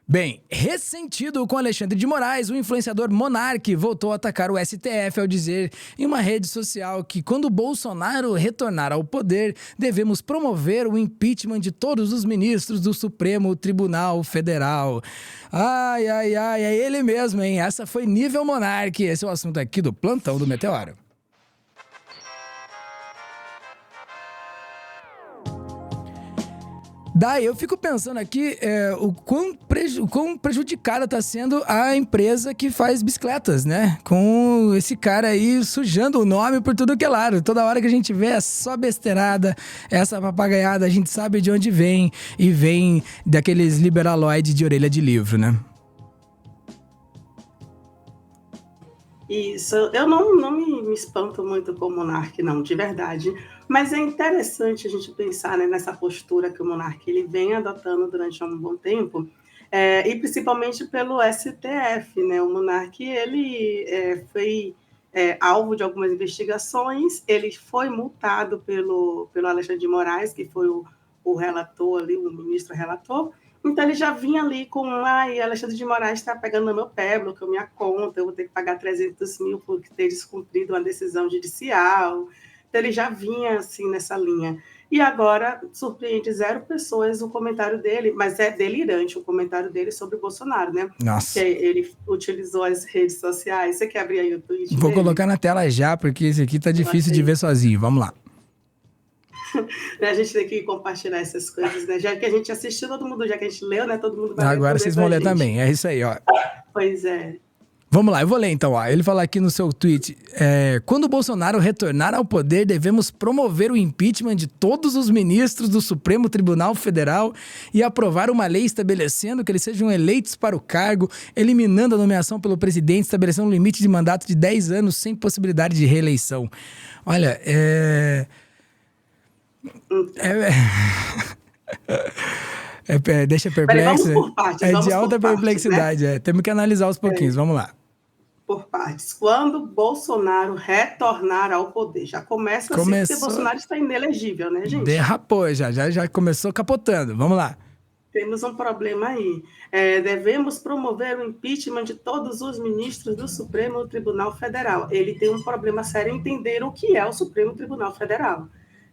Bem, ressentido com Alexandre de Moraes, o influenciador Monark voltou a atacar o STF ao dizer em uma rede social que quando Bolsonaro retornar ao poder, devemos promover o impeachment de todos os ministros do Supremo Tribunal Federal. Ai, é ele mesmo, hein? Essa foi nível Monark. Esse é o assunto aqui do Plantão do Meteoro. Daí eu fico pensando aqui o quão prejudicada tá sendo a empresa que faz bicicletas, né? Com esse cara aí sujando o nome por tudo que é lado. Toda hora que a gente vê é só besteirada, essa papagaiada, a gente sabe de onde vem. E vem daqueles liberaloides de orelha de livro, né? Isso, eu não me espanto muito com o Monark, não, de verdade. Mas é interessante a gente pensar, né, nessa postura que o Monark ele vem adotando durante um bom tempo, e principalmente pelo STF, né? O Monark ele foi alvo de algumas investigações, ele foi multado pelo Alexandre de Moraes, que foi o relator ali, o ministro relator. Então ele já vinha ali com, Alexandre de Moraes está pegando no meu pé, bloqueou minha conta, eu vou ter que pagar 300 mil por ter descumprido uma decisão judicial. Então ele já vinha assim nessa linha. E agora surpreende 0 pessoas o comentário dele, mas é delirante o comentário dele sobre o Bolsonaro, né? Nossa. Que ele utilizou as redes sociais. Você quer abrir aí o tweet Vou dele? colocar na tela já, porque esse aqui tá difícil de ver sozinho. Vamos lá. A gente tem que compartilhar essas coisas, né? Já que a gente assistiu, todo mundo, já que a gente leu, né? Todo mundo vai Agora vocês vão ler também, é isso aí, ó. Pois é. Vamos lá, eu vou ler então, ó. Ele fala aqui no seu tweet, quando o Bolsonaro retornar ao poder, devemos promover o impeachment de todos os ministros do Supremo Tribunal Federal e aprovar uma lei estabelecendo que eles sejam eleitos para o cargo, eliminando a nomeação pelo presidente, estabelecendo um limite de mandato de 10 anos sem possibilidade de reeleição. Olha, deixa perplexo. Vamos por partes, é de alta perplexidade, né? Temos que analisar aos pouquinhos, vamos lá. Por partes. Quando Bolsonaro retornar ao poder, já começa assim, porque Bolsonaro está inelegível, né, gente? Derrapou, já começou capotando, vamos lá. Temos um problema aí. Devemos promover o impeachment de todos os ministros do Supremo Tribunal Federal. Ele tem um problema sério em entender o que é o Supremo Tribunal Federal.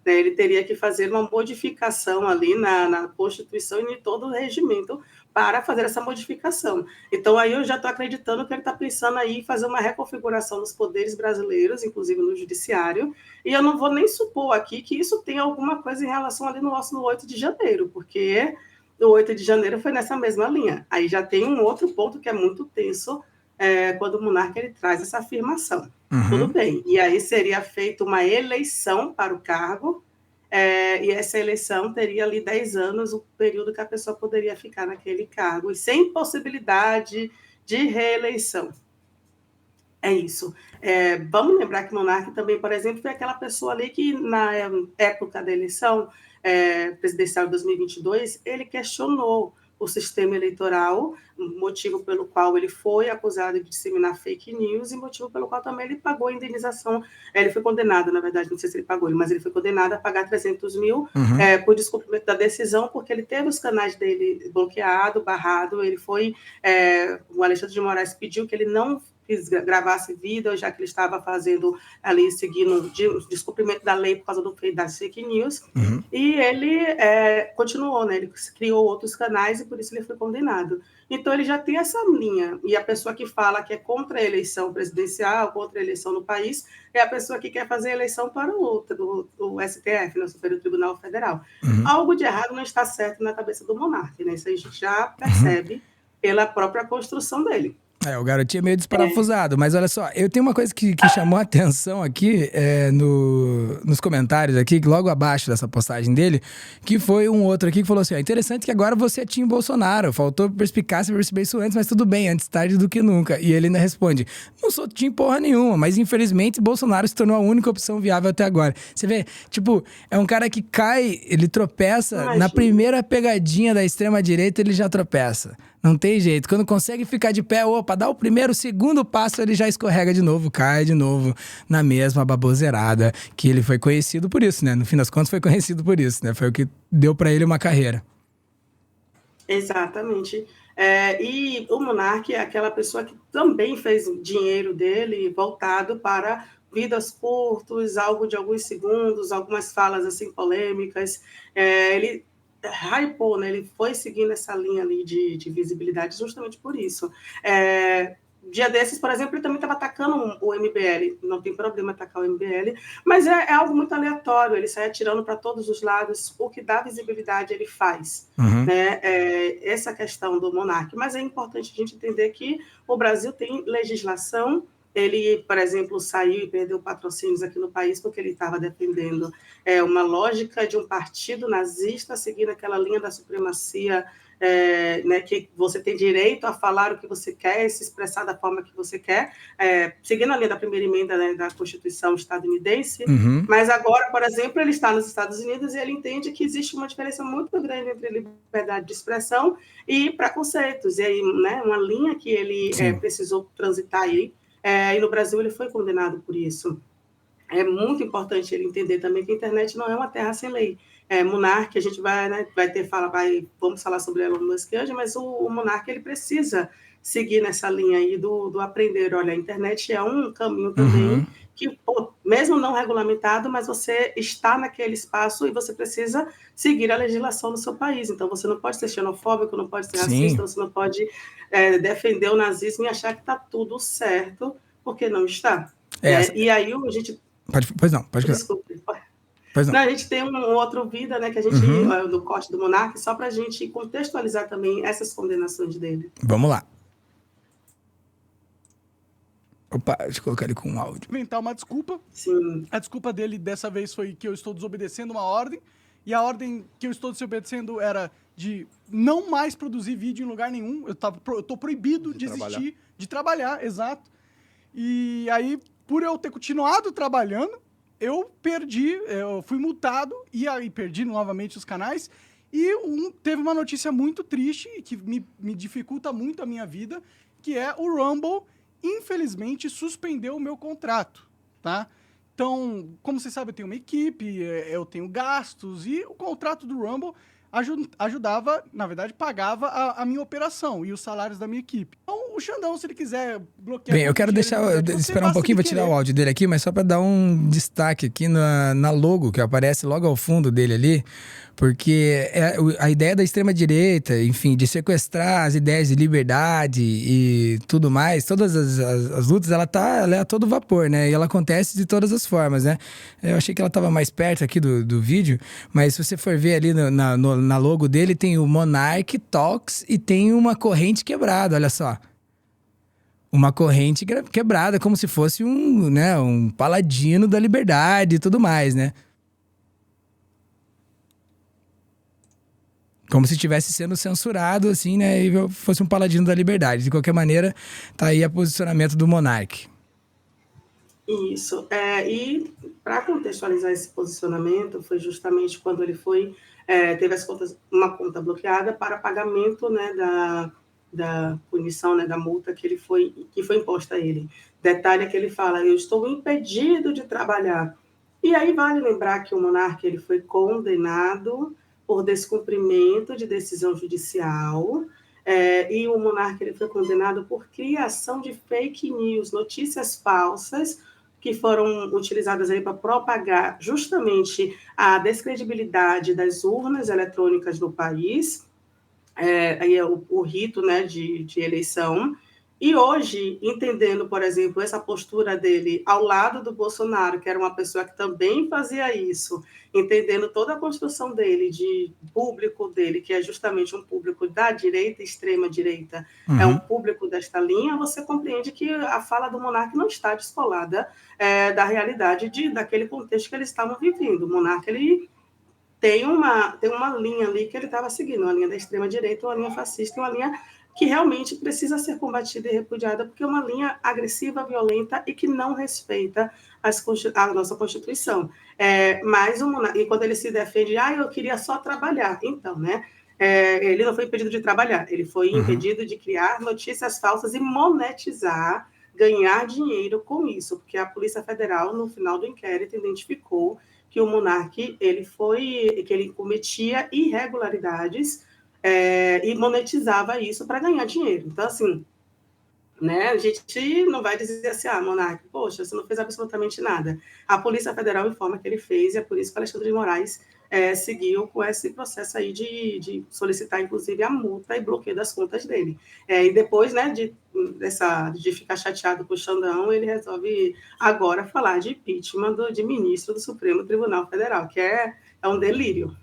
Ele teria que fazer uma modificação ali na Constituição e em todo o regimento para fazer essa modificação. Então, aí eu já estou acreditando que ele está pensando aí em fazer uma reconfiguração dos poderes brasileiros, inclusive no judiciário, e eu não vou nem supor aqui que isso tem alguma coisa em relação ali no 8 de janeiro, porque o 8 de janeiro foi nessa mesma linha. Aí já tem um outro ponto que é muito tenso, quando o Monark ele traz essa afirmação. Uhum. Tudo bem. E aí seria feita uma eleição para o cargo, e essa eleição teria ali 10 anos, o período que a pessoa poderia ficar naquele cargo, e sem possibilidade de reeleição. É isso. Vamos lembrar que Monark também, por exemplo, foi aquela pessoa ali que, na época da eleição presidencial de 2022, ele questionou o sistema eleitoral, motivo pelo qual ele foi acusado de disseminar fake news e motivo pelo qual também ele pagou a indenização. Ele foi condenado, na verdade, não sei se ele pagou, mas ele foi condenado a pagar 300 mil por descumprimento da decisão, porque ele teve os canais dele bloqueados, barrado, ele foi... o Alexandre de Moraes pediu que ele não gravasse vídeo, já que ele estava fazendo ali, seguindo o descumprimento da lei por causa das fake news, e ele continuou, né? Ele criou outros canais e por isso ele foi condenado. Então ele já tem essa linha, e a pessoa que fala que é contra a eleição presidencial, contra a eleição no país, é a pessoa que quer fazer a eleição para o STF, no Superior Tribunal Federal. Algo de errado não está certo na cabeça do Monark, né? Isso a gente já percebe pela própria construção dele. O garotinho é meio desparafusado, mas olha só, eu tenho uma coisa que chamou a atenção aqui nos comentários aqui, logo abaixo dessa postagem dele, que foi um outro aqui que falou assim, interessante que agora você é time Bolsonaro, faltou perspicácia pra perceber isso antes, mas tudo bem, antes tarde do que nunca. E ele ainda responde, não sou time porra nenhuma, mas infelizmente Bolsonaro se tornou a única opção viável até agora. Você vê, tipo, é um cara que cai, ele tropeça, na primeira pegadinha da extrema direita ele já tropeça. Não tem jeito. Quando consegue ficar de pé, dá o primeiro, o segundo passo, ele já escorrega de novo, cai de novo na mesma baboseirada que ele foi conhecido por isso, né? No fim das contas, foi conhecido por isso, né? Foi o que deu pra ele uma carreira. Exatamente. E o monarca é aquela pessoa que também fez o dinheiro dele voltado para vidas curtas, algo de alguns segundos, algumas falas assim polêmicas. Ele hypou, né? Ele foi seguindo essa linha ali de visibilidade justamente por isso. Dia desses, por exemplo, ele também estava atacando o MBL, não tem problema atacar o MBL, mas é algo muito aleatório, ele sai atirando para todos os lados, o que dá visibilidade ele faz. Uhum. Né, essa questão do monarca. Mas é importante a gente entender que o Brasil tem legislação. Ele, por exemplo, saiu e perdeu patrocínios aqui no país porque ele estava defendendo uma lógica de um partido nazista, seguindo aquela linha da supremacia, né, que você tem direito a falar o que você quer, se expressar da forma que você quer, seguindo a linha da primeira emenda, né, da Constituição estadunidense. Uhum. Mas agora, por exemplo, ele está nos Estados Unidos e ele entende que existe uma diferença muito grande entre liberdade de expressão e preconceitos. E aí, né, uma linha que ele precisou transitar aí, e no Brasil ele foi condenado por isso. É muito importante ele entender também que a internet não é uma terra sem lei. Monarca, a gente vai, né, vamos falar sobre Elon Musk hoje, mas o monarca ele precisa seguir nessa linha aí do aprender. Olha, a internet é um caminho também que, mesmo não regulamentado, mas você está naquele espaço e você precisa seguir a legislação do seu país. Então, você não pode ser xenofóbico, não pode ser racista, você não pode defender o nazismo e achar que está tudo certo, porque não está. E aí a gente... Pois não, pode Desculpe. Pois não. A gente tem um outro vida, né, que a gente, do corte do monarca, só para a gente contextualizar também essas condenações dele. Vamos lá. Opa, deixa eu colocar ele com um áudio. Inventar uma desculpa. Sim. A desculpa dele dessa vez foi que eu estou desobedecendo uma ordem. E a ordem que eu estou desobedecendo era de não mais produzir vídeo em lugar nenhum. Eu tô proibido de existir, de trabalhar, exato. E aí, por eu ter continuado trabalhando, eu fui multado e aí perdi novamente os canais. E teve uma notícia muito triste e que me dificulta muito a minha vida, que é o Rumble, infelizmente, suspendeu o meu contrato, tá? Então, como você sabe, eu tenho uma equipe, eu tenho gastos e o contrato do Rumble ajudava, na verdade, pagava a minha operação e os salários da minha equipe. Então, o Xandão, se ele quiser bloquear... Bem, eu quero esperar um pouquinho, vou tirar o áudio dele aqui, mas só para dar um destaque aqui na logo, que aparece logo ao fundo dele ali, porque a ideia da extrema-direita, enfim, de sequestrar as ideias de liberdade e tudo mais, todas as lutas, ela é a todo vapor, né? E ela acontece de todas as formas, né? Eu achei que ela estava mais perto aqui do vídeo, mas se você for ver ali na logo dele, tem o Monarch Talks e tem uma corrente quebrada, olha só. Uma corrente quebrada, como se fosse um paladino da liberdade e tudo mais, né? Como se estivesse sendo censurado, assim, né? E fosse um paladino da liberdade. De qualquer maneira, tá aí o posicionamento do Monark. Isso. E para contextualizar esse posicionamento, foi justamente quando ele teve uma conta bloqueada para pagamento, né, da punição, né, da multa que foi imposta a ele. Detalhe é que ele fala: eu estou impedido de trabalhar. E aí vale lembrar que o monarca ele foi condenado por descumprimento de decisão judicial, e o monarca ele foi condenado por criação de fake news, notícias falsas, que foram utilizadas aí para propagar justamente a descredibilidade das urnas eletrônicas no país, aí é o rito, né, de eleição. E hoje, entendendo, por exemplo, essa postura dele ao lado do Bolsonaro, que era uma pessoa que também fazia isso, entendendo toda a construção dele, de público dele, que é justamente um público da direita, extrema-direita, é um público desta linha, você compreende que a fala do monarca não está descolada da realidade daquele contexto que eles estavam vivendo. O monarca, ele tem uma linha ali que ele estava seguindo, uma linha da extrema-direita, uma linha fascista, uma linha que realmente precisa ser combatida e repudiada, porque é uma linha agressiva, violenta e que não respeita a nossa Constituição. E quando ele se defende, eu queria só trabalhar. Então, né? Ele não foi impedido de trabalhar, ele foi impedido de criar notícias falsas e monetizar, ganhar dinheiro com isso, porque a Polícia Federal, no final do inquérito, identificou que o monarca ele cometia irregularidades e monetizava isso para ganhar dinheiro. Então, assim, né, a gente não vai dizer assim, Monark, poxa, você não fez absolutamente nada. A Polícia Federal informa que ele fez, e é por isso que o Alexandre de Moraes seguiu com esse processo aí de solicitar, inclusive, a multa e bloqueio das contas dele. E depois, né, de ficar chateado com o Xandão, ele resolve agora falar de impeachment de ministro do Supremo Tribunal Federal, que é um delírio.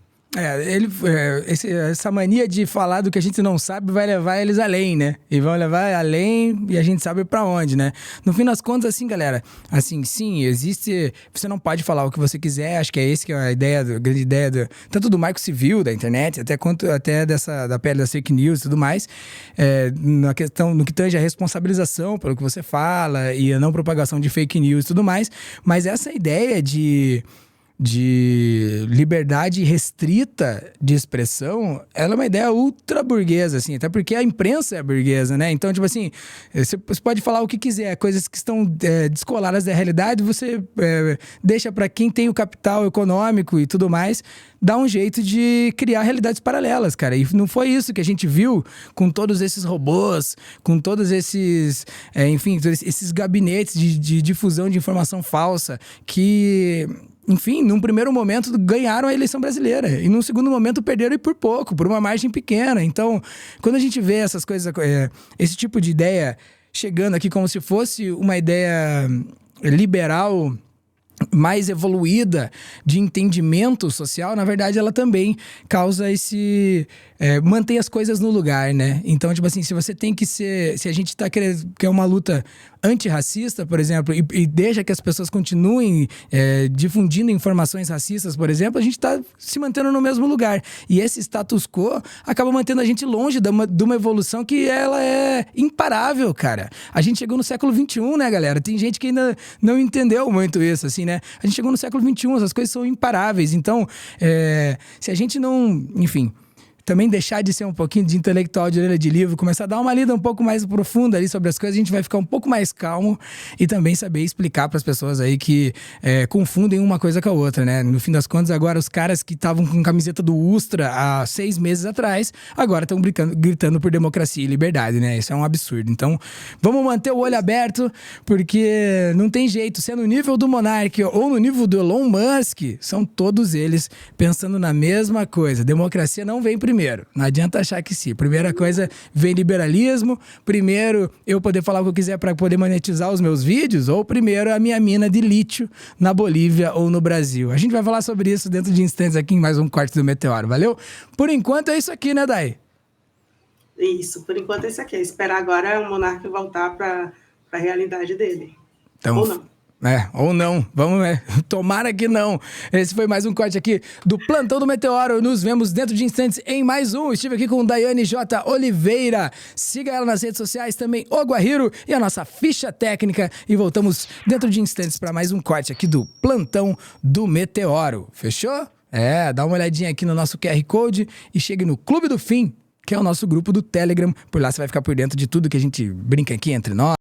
Essa mania de falar do que a gente não sabe vai levar eles além, né? E vão levar além e a gente sabe pra onde, né? No fim das contas, assim, galera, assim, sim, existe... Você não pode falar o que você quiser, acho que é esse que é a grande ideia tanto do marco civil, da internet, até da pele das fake news e tudo mais, na questão, no que tange a responsabilização pelo que você fala e a não propagação de fake news e tudo mais, mas essa ideia de liberdade restrita de expressão, ela é uma ideia ultra burguesa, assim, até porque a imprensa é burguesa, né? Então, tipo assim, você pode falar o que quiser, coisas que estão descoladas da realidade, você deixa para quem tem o capital econômico e tudo mais, dá um jeito de criar realidades paralelas, cara. E não foi isso que a gente viu com todos esses robôs, com todos esses, esses gabinetes de difusão de informação falsa que... Enfim, num primeiro momento ganharam a eleição brasileira e num segundo momento perderam e por pouco, por uma margem pequena. Então, quando a gente vê essas coisas, esse tipo de ideia chegando aqui como se fosse uma ideia liberal mais evoluída de entendimento social, na verdade ela também causa mantém as coisas no lugar, né? Então, tipo assim, se você tem que ser... Se a gente tá querendo... que é uma luta antirracista, por exemplo, e deixa que as pessoas continuem difundindo informações racistas, por exemplo, a gente tá se mantendo no mesmo lugar. E esse status quo acaba mantendo a gente longe de uma evolução que ela é imparável, cara. A gente chegou no século XXI, né, galera? Tem gente que ainda não entendeu muito isso, assim, né? A gente chegou no século XXI, essas coisas são imparáveis. Então, se a gente não... Enfim... Também deixar de ser um pouquinho de intelectual de orelha de livro, começar a dar uma lida um pouco mais profunda ali sobre as coisas, a gente vai ficar um pouco mais calmo e também saber explicar para as pessoas aí que confundem uma coisa com a outra, né? No fim das contas, agora os caras que estavam com camiseta do Ustra há 6 meses atrás, agora estão gritando por democracia e liberdade, né? Isso é um absurdo. Então, vamos manter o olho aberto, porque não tem jeito. Se é no nível do Monark ou no nível do Elon Musk, são todos eles pensando na mesma coisa. Democracia não vem primeiro. Não adianta achar que sim. Primeira coisa, vem liberalismo. Primeiro, eu poder falar o que eu quiser para poder monetizar os meus vídeos. Ou primeiro, a minha mina de lítio na Bolívia ou no Brasil. A gente vai falar sobre isso dentro de instantes aqui em mais um Corte do Meteoro. Valeu? Por enquanto é isso aqui, né, Dai? Isso, por enquanto é isso aqui. Esperar agora o Monark voltar para a realidade dele. Então, ou não. Ou não. Vamos, tomara que não. Esse foi mais um corte aqui do Plantão do Meteoro. Nos vemos dentro de instantes em mais um. Estive aqui com Daiane J. Oliveira. Siga ela nas redes sociais também, o Guarriro e a nossa ficha técnica. E voltamos dentro de instantes para mais um corte aqui do Plantão do Meteoro. Fechou? Dá uma olhadinha aqui no nosso QR Code e chegue no Clube do Fim, que é o nosso grupo do Telegram. Por lá você vai ficar por dentro de tudo que a gente brinca aqui entre nós.